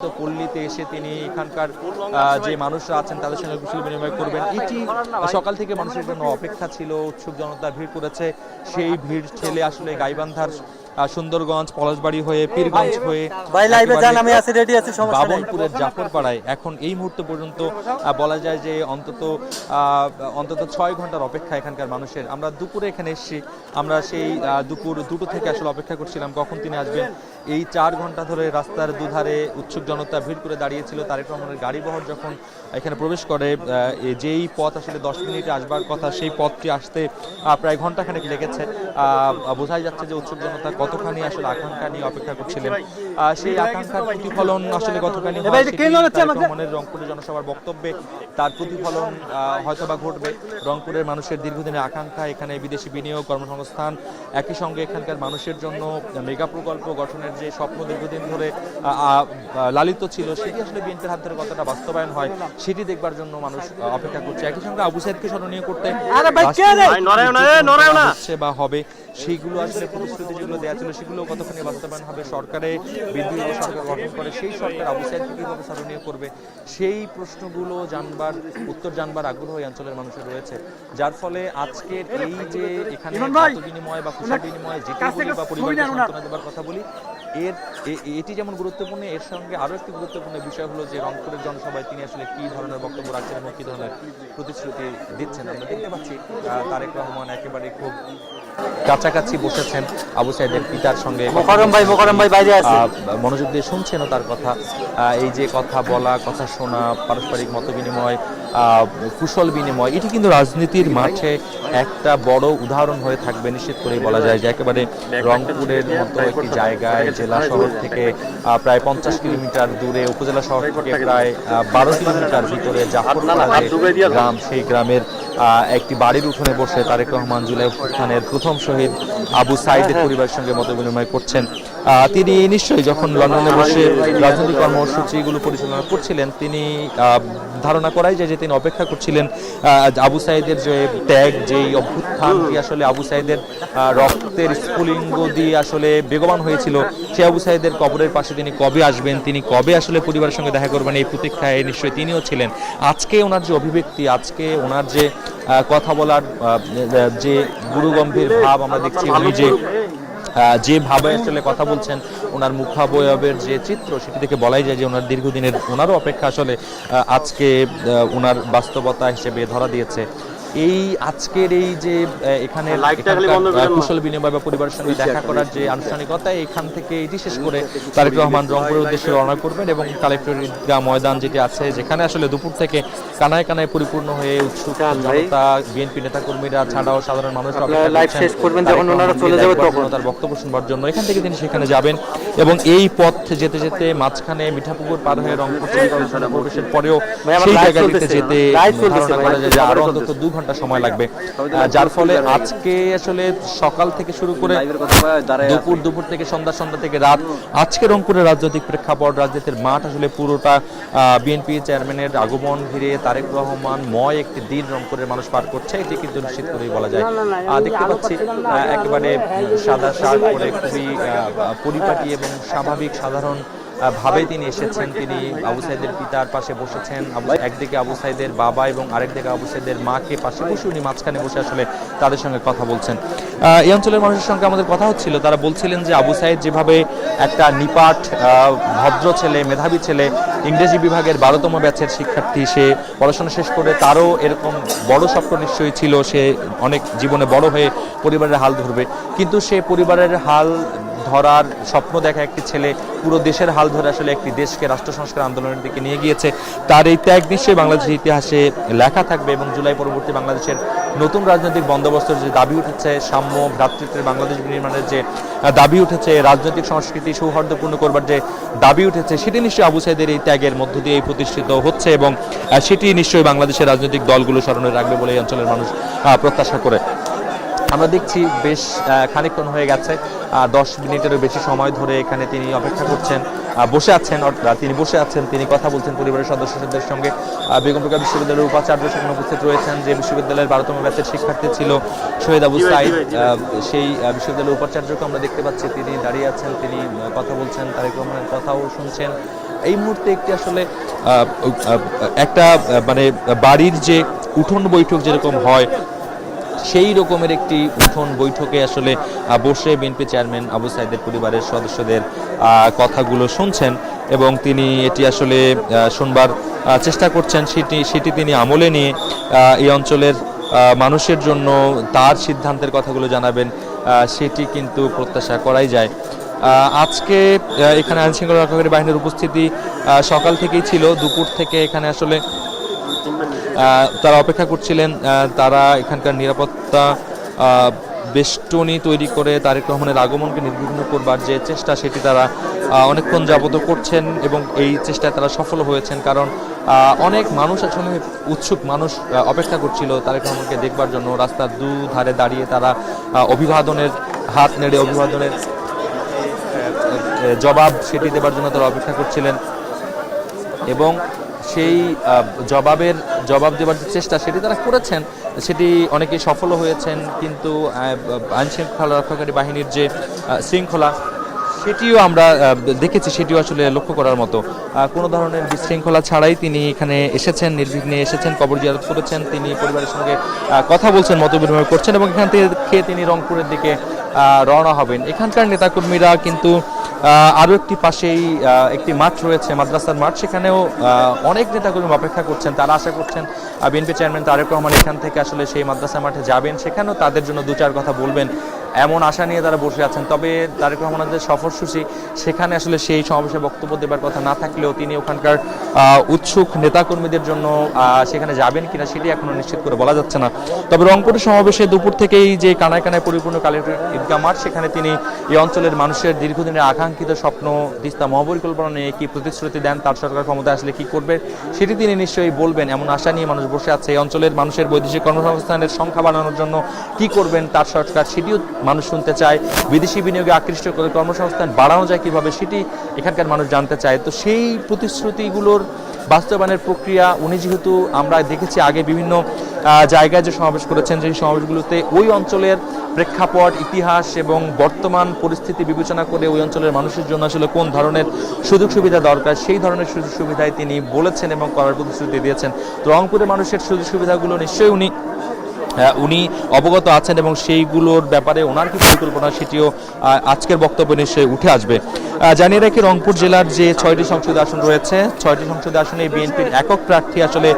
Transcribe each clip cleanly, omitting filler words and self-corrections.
পল্লীতে এসে তিনি এখানকার যে মানুষরা আছেন তাদের সঙ্গে কুশল বিনিময় করবেন। এটি সকাল থেকে মানুষের জন্য অপেক্ষা ছিল, উৎসুক জনতা ভিড় করেছে। সেই ভিড় ঠেলে আসলে গাইবান্ধার সুন্দরগঞ্জ, পলাশবাড়ি হয়ে, পীরগঞ্জ হয়ে বাবনপুরের জাফরপাড়ায় এখন এই মুহূর্ত পর্যন্ত বলা যায় যে অন্তত 6 ঘন্টার অপেক্ষা এখানকার মানুষের। আমরা দুপুরে এখানে এসেছি, আমরা সেই দুপুর 2টো থেকে আসলে অপেক্ষা করছিলাম কখন তিনি আসবেন। এই 4 ঘন্টা ধরে রাস্তার দুধারে উৎসুক জনতা ভিড় করে দাঁড়িয়েছিল। তারেক রহমানের গাড়িবহর যখন এখানে প্রবেশ করে, যেই পথ আসলে 10 মিনিটে আসবার কথা সেই পথটি আসতে প্রায় ঘন্টাখানেক লেগেছে। বোঝাই যাচ্ছে যে উৎসুক জনতা কতখানি আসলে আকাঙ্ক্ষা নিয়ে অপেক্ষা করছিলেন। সেই আকাঙ্ক্ষার প্রতিফলন আসলে কতখানি রহমানের রংপুরের জনসভার বক্তব্যে তার প্রতিফলন হয়তোবা ঘটবে। রংপুরের মানুষের দীর্ঘদিনের আকাঙ্ক্ষা, এখানে বিদেশি বিনিয়োগ, কর্মসংস্থান, একই সঙ্গে এখানকার মানুষের জন্য মেগা প্রকল্প গঠনের যে স্বপ্ন দীর্ঘদিন ধরে লালিত ছিল, সেটি আসলে বিএনপির হাত ধরে কতটা বাস্তবায়ন হয় সেটি দেখবার জন্য মানুষ অপেক্ষা করছে। একই সঙ্গে আবু সাইদকে স্মরণীয় করতে বা হবে সেইগুলো আসলে প্রতিশ্রুতি যেগুলো দেওয়া ছিল সেগুলো কতখানি বাস্তবায়ন হবে। সরকারে বিদ্যুৎ সরকার গঠন করে সেই সরকার আবু সাইদকে কিভাবে স্মরণীয় করবে, সেই প্রশ্নগুলো উত্তর জানবার আগ্রহ এই অঞ্চলের মানুষের রয়েছে। যার ফলে আজকের এই যে এখানে বিনিময় বা কুশল বিনিময় যেটি বলি বা পরিবারকে সান্ত্বনা দেবার কথা বলি, এটি যেমন গুরুত্বপূর্ণ, এর সঙ্গে আরো একটি গুরুত্বপূর্ণ বিষয় হলো যে রংপুরের জনসভায় তিনি আসলে কি ধরনের বক্তব্য রাখছেন এবং কি ধরনের প্রতিশ্রুতি দিচ্ছেন। আমরা দেখতে পাচ্ছি তারেক রহমান একেবারে খুব কাছাকাছি বসেছেন আবু সাইদের পিতার সঙ্গে, মনোযোগ দিয়ে শুনছেন তার কথা। এই যে কথা বলা, কথা শোনা, পারস্পরিক মত বিনিময়, কুশল বিনিময়, এটি কিন্তু রাজনীতির মাঠে একটা বড় উদাহরণ হয়ে থাকবে। নিশ্চিত করেই বলা যায় যে একেবারে রংপুরের মতো একটি জায়গায়, জেলা শহর থেকে প্রায় 50 কিলোমিটার দূরে, উপজেলা শহর থেকে প্রায় 12 কিলোমিটার ভিতরে জাফরপাড়া গ্রাম, সেই গ্রামের একটি বাড়ির উঠোনে বসে তারেক রহমান জুলাই অভ্যুত্থানের প্রথম শহীদ আবু সাইদের পরিবারের সঙ্গে মত বিনিময় করছেন। তিনি নিশ্চয়ই যখন লন্ডনে বসে রাজনৈতিক কর্মসূচিগুলো পরিচালনা করছিলেন, তিনি ধারণা করাই যায় যে তিনি অপেক্ষা করছিলেন আবু সাইদের যে ত্যাগ, যেই অভ্যুত্থানটি আসলে আবু সাইদের রক্তের স্ফুলিঙ্গ দিয়ে আসলে বেগবান হয়েছিল, সে আবু সাইদের কবরের পাশে তিনি কবে আসবেন, তিনি কবে আসলে পরিবারের সঙ্গে দেখা করবেন, এই প্রতীক্ষায় নিশ্চয়ই তিনিও ছিলেন। আজকে ওনার যে অভিব্যক্তি, আজকে ওনার যে কথা বলার যে গুরুগম্ভীর ভাব আমরা দেখছি, উনি যে ভাবে আসলে কথা বলছেন, ওনার মুখাবয়বের যে চিত্র, সেটি থেকে বলাই যায় যে ওনার দীর্ঘদিনের ওনারও অপেক্ষা আসলে আজকে ওনার বাস্তবতা হিসেবে ধরা দিয়েছে। এই আজকের এই যে এখানে কুশল বিনিময় বা পরিবারের সঙ্গে দেখা করার যে আনুষ্ঠানিকতা, এখান থেকে এটি শেষ করে তারেক রহমান রংপুরের উদ্দেশ্যে রওনা করবেন এবং কালেক্টরেট ঈদগাহ ময়দান যেটি আছে, যেখানে আসলে দুপুর থেকে কানায় কানায় পরিপূর্ণ হয়ে উৎসুক জনতা, বিএনপি নেতাকর্মীরা ছাড়াও সাধারণ মানুষরা তার বক্তব্য শুনবার জন্য এখান থেকে তিনি সেখানে যাবেন। এবং এই পথ যেতে যেতে মাঝখানে মিঠাপুকুর পার হয়ে রংপুর প্রবেশের পরেও সেই জায়গাটিতে যেতে ধারণা করা যায় যে আরো অন্তত 2 ঘন্টা সময় লাগবে। যার ফলে আজকে আসলে সকাল থেকে শুরু করে দুপুর থেকে সন্ধ্যা থেকে রাত, আজকে রংপুরের রাজনৈতিক প্রেক্ষাপট, রাজনীতির মাঠ আসলে পুরোটা বিএনপি চেয়ারম্যানের আগমন ঘিরে তারেক রহমান ময় একটি দিন রংপুরের মানুষ পার করছে, এটি কিন্তু নিশ্চিত করেই বলা যায়। দেখতে পাচ্ছি একেবারে সাদা শার্ট পরে খুবই পরিপাটি এবং স্বাভাবিক সাধারণ ভাবে তিনি এসেছেন। তিনি আবু সাইদের পিতার পাশে বসেছেন, একদিকে আবু সাইদের বাবা এবং আরেকদিকে আবু সাইদের মাকে পাশে বসে উনি মাঝখানে বসে আসলে তাদের সঙ্গে কথা বলছেন। এই অঞ্চলের মানুষের সঙ্গে আমাদের কথা হচ্ছিল, তারা বলছিলেন যে আবু সাইদ যেভাবে একটা নিপাট ভদ্র ছেলে, মেধাবী ছেলে, ইংরেজি বিভাগের 12তম ব্যাচের শিক্ষার্থী, সে পড়াশোনা শেষ করে তারও এরকম বড় স্বপ্ন নিশ্চয়ই ছিল, সে অনেক জীবনে বড় হয়ে পরিবারের হাল ধরবে, কিন্তু সে পরিবারের হাল ধরার স্বপ্ন দেখা একটি ছেলে পুরো দেশের হাল ধরে আসলে একটি দেশকে রাষ্ট্র সংস্কার আন্দোলনের দিকে নিয়ে গিয়েছে। তার এই ত্যাগ নিশ্চয়ই বাংলাদেশের ইতিহাসে লেখা থাকবে এবং জুলাই পরবর্তী বাংলাদেশের নতুন রাজনৈতিক বন্দোবস্তের যে দাবি উঠেছে, সাম্য ভ্রাতৃত্বের বাংলাদেশ নির্মাণের যে দাবি উঠেছে, রাজনৈতিক সংস্কৃতি সৌহার্দ্যপূর্ণ করবার যে দাবি উঠেছে, সেটি নিশ্চয়ই আবু সাইদের এই ত্যাগের মধ্য দিয়ে প্রতিষ্ঠিত হচ্ছে এবং সেটি নিশ্চয়ই বাংলাদেশের রাজনৈতিক দলগুলো স্মরণে রাখবে বলে এই অঞ্চলের মানুষ প্রত্যাশা করে। আমরা দেখছি বেশ খানিকক্ষণ হয়ে গেছে, 10 মিনিটেরও বেশি সময় ধরে এখানে তিনি অপেক্ষা করছেন, বসে আছেন, তিনি কথা বলছেন পরিবারের সদস্যদের সঙ্গে। বেগম রোকেয়া বিশ্ববিদ্যালয়ের উপাচার্য সেখানে উপস্থিত রয়েছেন, যে বিশ্ববিদ্যালয়ের 12তম ব্যাচের শিক্ষার্থী ছিল শহীদ আবু সাইদ, সেই বিশ্ববিদ্যালয়ের উপাচার্যকে আমরা দেখতে পাচ্ছি, তিনি দাঁড়িয়ে আছেন, তিনি কথা বলছেন, তারেক রহমানের কথাও শুনছেন। এই মুহূর্তে একটি আসলে একটা মানে বাড়ির যে উঠোন বৈঠক যেরকম হয় সেই রকমের একটি উঠোন বৈঠকে আসলে বসে বিএনপি চেয়ারম্যান আবু সাইদের পরিবারের সদস্যদের কথাগুলো শুনছেন এবং তিনি এটি আসলে শুনবার চেষ্টা করছেন, সেটি তিনি আমলে নিয়ে এই অঞ্চলের মানুষের জন্য তার সিদ্ধান্তের কথাগুলো জানাবেন, সেটি কিন্তু প্রত্যাশা করাই যায়। আজকে এখানে আইনশৃঙ্খলা রক্ষাকারী বাহিনীর উপস্থিতি সকাল থেকেই ছিল, দুপুর থেকে এখানে আসলে তারা অপেক্ষা করছিলেন, তারা এখানকার নিরাপত্তা বেষ্টনী তৈরি করে তারেক রহমানের আগমনকে নির্বিঘ্ন করবার যে চেষ্টা সেটি তারা অনেকক্ষণ যাবত করছেন এবং এই চেষ্টায় তারা সফল হয়েছেন, কারণ অনেক মানুষ আসলে উৎসুক মানুষ অপেক্ষা করছিল তারেক রহমানকে দেখবার জন্য। রাস্তার দুধারে দাঁড়িয়ে তারা অভিবাদনের হাত নেড়ে অভিবাদনের জবাব সেটি দেবার জন্য তারা অপেক্ষা করছিলেন এবং সেই জবাব দেবার যে চেষ্টা সেটি তারা করেছেন, সেটি অনেকেই সফল হয়েছেন। কিন্তু আইনশৃঙ্খলা রক্ষাকারী বাহিনীর যে শৃঙ্খলা সেটিও আমরা দেখেছি, সেটিও আসলে লক্ষ্য করার মতো। কোনো ধরনের বিশৃঙ্খলা ছাড়াই তিনি এখানে এসেছেন, নির্বিঘ্নে এসেছেন, কবর জিয়ারত করেছেন, তিনি পরিবারের সঙ্গে কথা বলছেন, মতবিনিময় করছেন এবং এখান থেকে তিনি রংপুরের দিকে রওনা হবেন। এখানকার নেতাকর্মীরা কিন্তু আরও একটি পাশেই একটি মাঠ রয়েছে, মাদ্রাসার মাঠ, সেখানেও অনেক নেতাকর্মী অপেক্ষা করছেন। তারা আশা করছেন বিএনপি চেয়ারম্যান তারেক রহমান এখান থেকে আসলে সেই মাদ্রাসা মাঠে যাবেন, সেখানেও তাদের জন্য দু চার কথা বলবেন, এমন আশা নিয়ে তারা বসে আছেন। তবে তারেক রহমানের সফরসূচি সেখানে আসলে সেই সমাবেশে বক্তব্য দেবার কথা না থাকলেও তিনি ওখানকার উৎসুক নেতাকর্মীদের জন্য সেখানে যাবেন কিনা সেটি এখনো নিশ্চিত করে বলা যাচ্ছে না। তবে রংপুরের সমাবেশে দুপুর থেকেই যে কানায় কানায় পরিপূর্ণ কালেক্টর ঈদগাহ মাঠ, সেখানে তিনি এই অঞ্চলের মানুষের দীর্ঘদিনের আকাঙ্ক্ষিত স্বপ্ন তিস্তা মহাপরিকল্পনা নিয়ে কি প্রতিশ্রুতি দেন, তার সরকার ক্ষমতা আসলে কি করবে সেটি তিনি নিশ্চয়ই বলবেন, এমন আশা নিয়ে মানুষ বসে আছে। এই অঞ্চলের মানুষের বৈদেশিক কর্মসংস্থানের সংখ্যা বাড়ানোর জন্য কি করবেন তার সরকার, সেটিও মানুষ শুনতে চায়। বিদেশি বিনিয়োগে আকৃষ্ট করে কর্মসংস্থান বাড়ানো যায় কিভাবে সেটি এখানকার মানুষ জানতে চায়। তো সেই প্রতিশ্রুতিগুলোর বাস্তবায়নের প্রক্রিয়া উনি যেহেতু আমরা দেখেছি আগে বিভিন্ন জায়গায় যে সমাবেশ করেছেন, সেই সমাবেশগুলোতে ওই অঞ্চলের প্রেক্ষাপট, ইতিহাস এবং বর্তমান পরিস্থিতি বিবেচনা করে ওই অঞ্চলের মানুষের জন্য আসলে কোন ধরনের সুযোগ সুবিধা দরকার সেই ধরনের সুযোগ সুবিধায় তিনি বলেছেন এবং করার প্রতিশ্রুতি দিয়েছেন। তো রংপুরের মানুষের সুযোগ সুবিধাগুলো নিশ্চয়ই উনি অবগত আছেন এবং সেইগুলোর ব্যাপারে ওনার কি পরিকল্পনা সেটিও আজকের বক্তব্যে নিশ্চয়ই উঠে আসবে। জানিয়ে রাখি, রংপুর জেলার যে 6টি সংসদীয় আসন রয়েছে, 6টি সংসদীয় আসনে বিএনপির একক প্রার্থী আসলে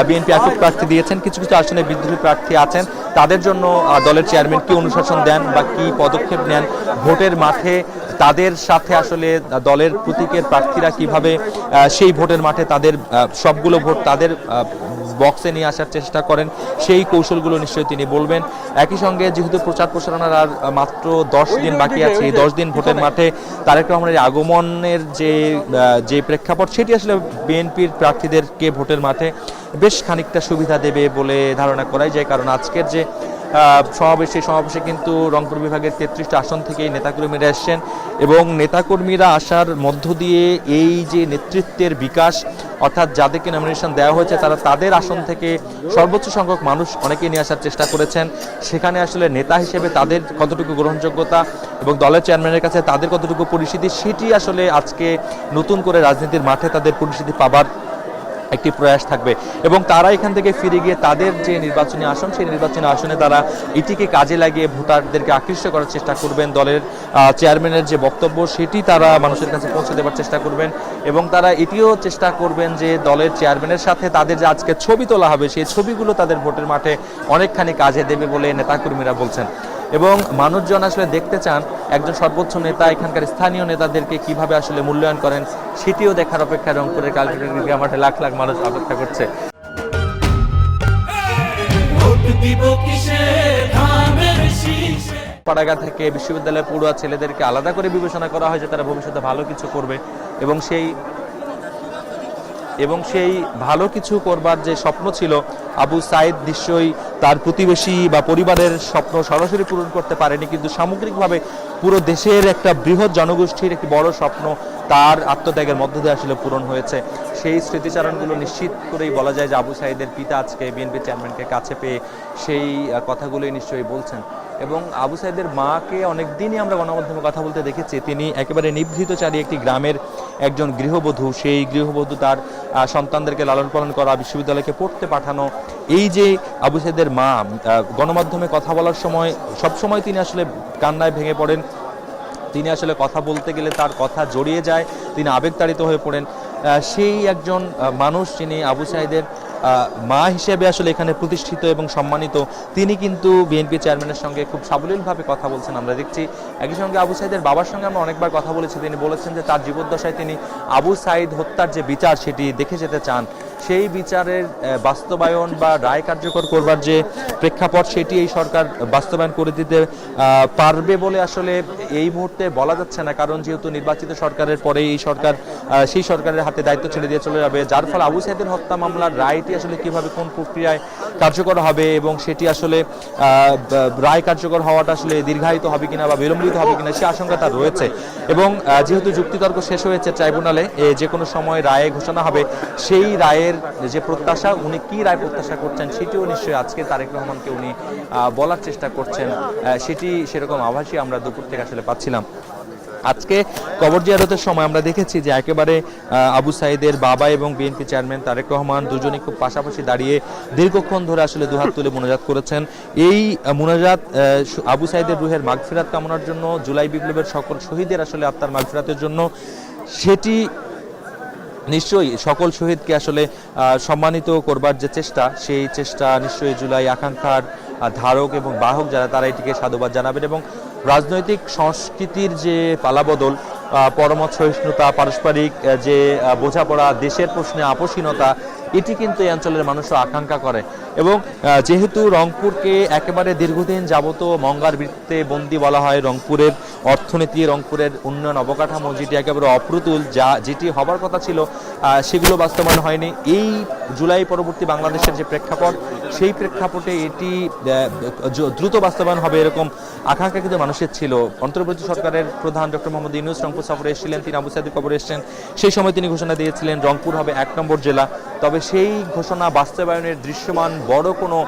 বিএনপি একক প্রার্থী দিয়েছেন। কিছু কিছু আসনে বিদ্রোহী প্রার্থী আছেন, তাদের জন্য দলের চেয়ারম্যান কি অনুশাসন দেন বা কি পদক্ষেপ নেন, ভোটের মাঠে তাদের সাথে আসলে দলের প্রতীকের প্রার্থীরা কিভাবে সেই ভোটের মাঠে তাদের সবগুলো ভোট তাদের বক্সে নিয়ে আসার চেষ্টা করেন, সেই কৌশলগুলো নিশ্চয়ই তিনি বলবেন। একই সঙ্গে যেহেতু প্রচার প্রসারণার আর মাত্র 10 দিন বাকি আছে, এই 10 দিন ভোটের মাঠে তারেক রহমানের আগমনের যে প্রেক্ষাপট সেটি আসলে বিএনপির প্রার্থীদেরকে ভোটের মাঠে বেশ খানিকটা সুবিধা দেবে বলে ধারণা করাই যায়। কারণ আজকের যে সমাবেশে কিন্তু রংপুর বিভাগের 33টা আসন থেকেই নেতাকর্মীরা এসছেন এবং নেতাকর্মীরা আসার মধ্য দিয়ে এই যে নেতৃত্বের বিকাশ, অর্থাৎ যাদেরকে নমিনেশন দেওয়া হয়েছে তারা তাদের আসন থেকে সর্বোচ্চ সংখ্যক মানুষ অনেকেই নিয়ে আসার চেষ্টা করেছেন। সেখানে আসলে নেতা হিসেবে তাদের কতটুকু গ্রহণযোগ্যতা এবং দলের চেয়ারম্যানের কাছে তাদের কতটুকু পরিচিতি, সেটি আসলে আজকে নতুন করে রাজনীতির মাঠে তাদের পরিচিতি পাবার একটি প্রয়াস থাকবে এবং তারা এখান থেকে ফিরে গিয়ে তাদের যে নির্বাচনী আসন সেই নির্বাচনী আসনে তারা এটিকে কাজে লাগিয়ে ভোটারদেরকে আকৃষ্ট করার চেষ্টা করবেন। দলের চেয়ারম্যানের যে বক্তব্য সেটি তারা মানুষের কাছে পৌঁছে দেওয়ার চেষ্টা করবেন এবং তারা এটিও চেষ্টা করবেন যে দলের চেয়ারম্যানের সাথে তাদের যে আজকে ছবি তোলা হবে সেই ছবিগুলো তাদের ভোটের মাঠে অনেকখানি কাজে দেবে বলে নেতাকর্মীরা বলছেন। এবং মানুষজন আসলে দেখতে চান একজন সর্বোচ্চ নেতা এখানকার স্থানীয় নেতাদেরকে কিভাবে আসলে মূল্যায়ন করেন, সেটিও দেখার অপেক্ষায় রংপুরের কালেক্টর ঈদগাহ মাঠে লাখ লাখ মানুষ অপেক্ষা করছে। পাড়াগাঁ থেকে বিশ্ববিদ্যালয়ের পড়ুয়া ছেলেদেরকে আলাদা করে বিবেচনা করা হয় যে তারা ভবিষ্যতে ভালো কিছু করবে এবং সেই ভালো কিছু করবার যে স্বপ্ন ছিল আবু সাইদ নিশ্চয়ই তার প্রতিবেশী বা পরিবারের স্বপ্ন সরাসরি পূরণ করতে পারেনি, কিন্তু সামগ্রিকভাবে পুরো দেশের একটা বৃহৎ জনগোষ্ঠীর একটি বড় স্বপ্ন তার আত্মত্যাগের মধ্য দিয়ে আসলে পূরণ হয়েছে। সেই স্মৃতিচারণগুলো নিশ্চিত করেই বলা যায় যে আবু সাইদের পিতা আজকে বিএনপি চেয়ারম্যানকে কাছে পেয়ে সেই কথাগুলোই নিশ্চয়ই বলছেন। এবং আবু সাইদের মাকে অনেকদিনই আমরা গণমাধ্যমে কথা বলতে দেখেছি, তিনি একেবারে নিভৃতচারী একটি গ্রামের একজন গৃহবধূ, সেই গৃহবধূ তার সন্তানদেরকে লালন পালন করা, বিশ্ববিদ্যালয়কে পড়তে পাঠানো, এই যে আবু সাইদের মা গণমাধ্যমে কথা বলার সময় সবসময় তিনি আসলে কান্নায় ভেঙে পড়েন, তিনি আসলে কথা বলতে গেলে তার কথা জড়িয়ে যায়, তিনি আবেগতাড়িত হয়ে পড়েন। সেই একজন মানুষ যিনি আবু সাইদের মা হিসেবে আসলে এখানে প্রতিষ্ঠিত এবং সম্মানিত, তিনি কিন্তু বিএনপি চেয়ারম্যানের সঙ্গে খুব সাবলীলভাবে কথা বলছেন আমরা দেখছি। একই সঙ্গে আবু সাইদের বাবার সঙ্গে আমরা অনেকবার কথা বলেছি, তিনি বলেছেন যে তার জীবদ্দশায় তিনি আবু সাইদ হত্যার যে বিচার সেটি দেখে যেতে চান, সেই বিচারের বাস্তবায়ন বা রায় কার্যকর করবার যে প্রেক্ষাপট সেটি এই সরকার বাস্তবায়ন করে দিতে পারবে বলে আসলে এই মুহূর্তে বলা যাচ্ছে না, কারণ যেহেতু নির্বাচিত সরকারের পরে এই সরকার সেই সরকারের হাতে দায়িত্ব ছেড়ে দিয়ে চলে যাবে, যার ফলে আবু সাইদের হত্যা মামলার রায়টি আসলে কিভাবে কোন প্রক্রিয়ায় কার্যকর হবে এবং সেটি আসলে রায় কার্যকর হওয়াটা আসলে দীর্ঘায়িত হবে কিনা বা বিলম্বিত হবে কিনা সে আশঙ্কা তার রয়েছে। এবং যেহেতু যুক্তিতর্ক শেষ হয়েছে ট্রাইব্যুনালে, যে কোনো সময় রায়ে ঘোষণা হবে, সেই রায়ের যে প্রত্যাশা, উনি কি রায় প্রত্যাশা করছেন সেটিও নিশ্চয়ই আজকে তারেক রহমানকে উনি বলার চেষ্টা করছেন, সেটি সেরকম আভাসই আমরা দুপুর থেকে আসলে পাচ্ছিলাম। আজকে কবর জিয়ারতের সময় আমরা দেখেছি যে একেবারে আবু সাইদের বাবা এবং বিএনপি চেয়ারম্যান তারেক রহমান দুজনেই খুব পাশাপাশি দাঁড়িয়ে দীর্ঘক্ষণ ধরে আসলে দুহাত তুলে মোনাজাত করেছেন। এই মোনাজাত আবু সাইদের রুহের মাগফিরাত কামনার জন্য, জুলাই বিপ্লবের সকল শহীদের আসলে আত্মার মাগফিরাতের জন্য, সেটি নিশ্চয়ই সকল শহীদকে আসলে সম্মানিত করবার যে চেষ্টা, সেই চেষ্টা নিশ্চয়ই জুলাই আকাঙ্ক্ষার ধারক এবং বাহক যারা, তারা এটিকে সাধুবাদ জানাবেন। এবং রাজনৈতিক সংস্কৃতির যে পালাবদল, পরমত সহিষ্ণুতা, পারস্পরিক যে বোঝাপড়া, দেশের প্রশ্নে আপোষহীনতা, এটি কিন্তু এই অঞ্চলের মানুষও আকাঙ্ক্ষা করে। এবং যেহেতু রংপুরকে একেবারে দীর্ঘদিন যাবত মঙ্গার বৃত্তে বন্দী বলা হয়, রংপুরের অর্থনীতি, রংপুরের উন্নয়ন অবকাঠামো যেটি একেবারে অপ্রতুল, যেটি হবার কথা ছিল সেগুলো বাস্তবায়ন হয়নি। এই জুলাই পরবর্তী বাংলাদেশের যে প্রেক্ষাপট, সেই প্রেক্ষাপটে এটি দ্রুত বাস্তবায়ন হবে এরকম আকাঙ্ক্ষা কিন্তু মানুষের ছিল। অন্তর্বর্তী সরকারের প্রধান ডক্টর মোহাম্মদ ইউনূস রংপুর সফরে এসেছিলেন, তিনি আবু সাইদের কবরে এসেছেন, সেই সময় তিনি ঘোষণা দিয়েছিলেন রংপুর হবে ১ নম্বর জেলা। তবে সেই ঘোষণা বাস্তবায়নের দৃশ্যমান বড় কোনো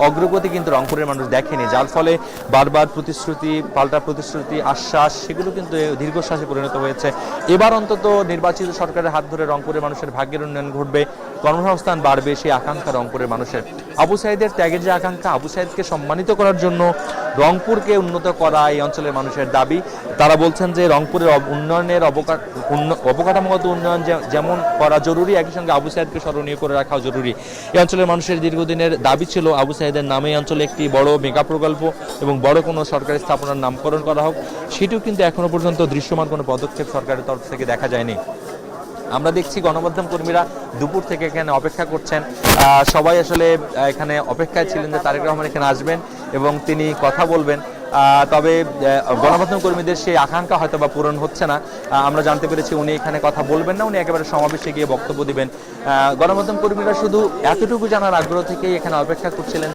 অগ্রগতি কিন্তু রংপুরের মানুষ দেখেনি, যার ফলে বারবার প্রতিশ্রুতি, পাল্টা প্রতিশ্রুতি, আশ্বাস, সেগুলো কিন্তু দীর্ঘশ্বাসে পরিণত হয়েছে। এবার অন্তত নির্বাচিত সরকারের হাত ধরে রংপুরের মানুষের ভাগ্যের উন্নয়ন ঘটবে, কর্মসংস্থান বাড়বে, সেই আকাঙ্ক্ষা রংপুরের মানুষের। আবু সাইদের ত্যাগের যে আকাঙ্ক্ষা, আবু সাইদকে সম্মানিত করার জন্য রংপুরকে উন্নত করা এই অঞ্চলের মানুষের দাবি। তারা বলছেন যে রংপুরের উন্নয়নের অবকাঠামোগত উন্নয়ন যেমন করা জরুরি, একই সঙ্গে আবু সাইদকে স্মরণীয় করে রাখাও জরুরি। এই অঞ্চলের মানুষের দীর্ঘদিনের দাবি ছিল আবু সাইদের নামে এই অঞ্চলে একটি বড় মেগা প্রকল্প এবং বড় কোনো সরকারি স্থাপনার নামকরণ করা হোক, সেটিও কিন্তু এখনো পর্যন্ত দৃশ্যমান কোনো পদক্ষেপ সরকারের তরফ থেকে দেখা যায়নি। আমরা দেখছি গণমাধ্যম কর্মীরা দুপুর থেকে এখানে অপেক্ষা করছেন, সবাই আসলে এখানে অপেক্ষায় ছিলেন যে তারেক রহমান এখানে আসবেন এবং তিনি কথা বলবেন। তবে গণমাধ্যম কর্মীদের সেই আকাঙ্ক্ষা হয়তো বা পূরণ হচ্ছে না। আমরা জানতে পেরেছি উনি এখানে কথা বলবেন না, উনি একেবারে সমাবেশে গিয়ে বক্তব্য দিবেন। গণমাধ্যম কর্মীরা শুধু এতটুকু জানার আগ্রহ থেকেই এখানে অপেক্ষা করছিলেন।